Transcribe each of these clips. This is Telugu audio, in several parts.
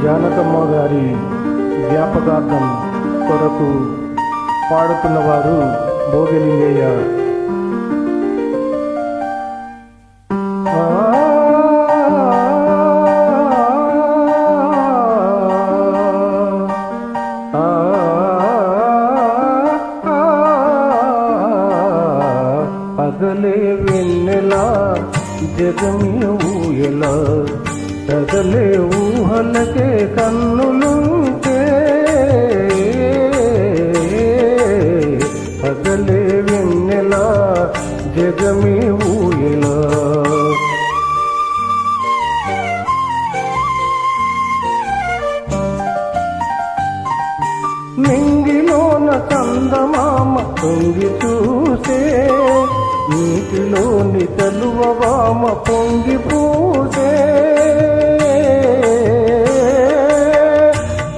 జానకమ్మ గారి జ్ఞాపకార్థం కొరకు పాడుతున్నవారు భోగిలింగయ్య. పగలే వెన్నెలా జగమి ఊయలా, కదలే ఊహలకే కన్నులుంటే, పగలే వెన్నెలా జగమి ఊయలా. నింగిలోన చందమామ తొంగి చూసే, నీటిలోని తలువవామ పొంగి పూసే,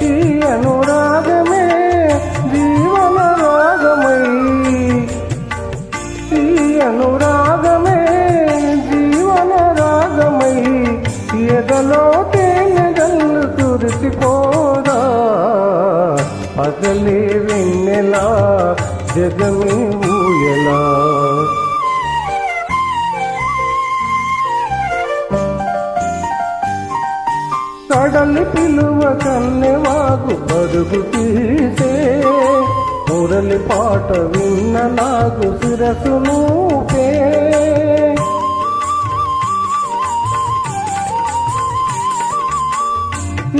ఈ అనురాగమే జీవన రాగమై, ఈ అనురాగమే జీవన రాగమై, ఎదలో తేనెగల్లు కురిసిపోదా, పగలే వెన్నెలా జగమి ఊయలా. కడలి పిలువ కన్నెవాగు పరుగు తీసే, మురళి పాట విన్న నాకు శిరసు నూపే,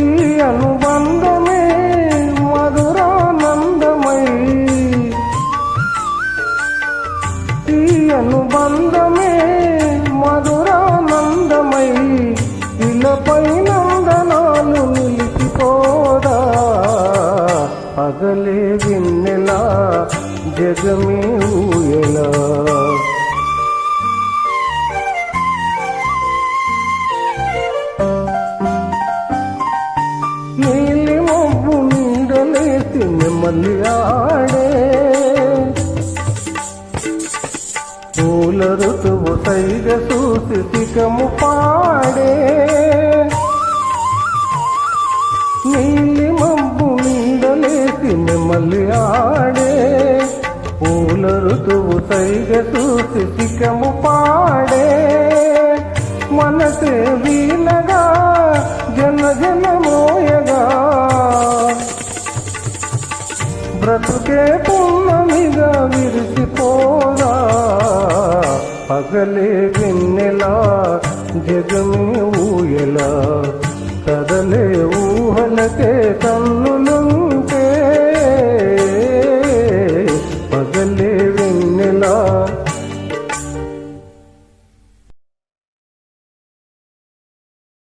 ఈ అనుబంధమే మధురానందమై, ఈ అనుబంధమే మధురానందమై, ఇలపై నందనాలు నిలిచిపోదా, పగలే వెన్నెలా జగమే ఊయలా. నీలి మబ్బు నీడలేసి నెమ్మలి ఆడే, పూల ఋతువు సైగ చూసి సికము పాడే, నీలి మబ్బు నీడలేసి నెమ్మలి ఆడే, పూల ఋతువు సైగ చూసి సికము పాడే, మనసే వీణగా జన జన మోయగా, బ్రతుకే పున్నమిగా విరిసిపోదా, పగలే వెన్నెలా జగమి ఊయలా, కదలే ఊహలకే కన్నులుంటే, పగలే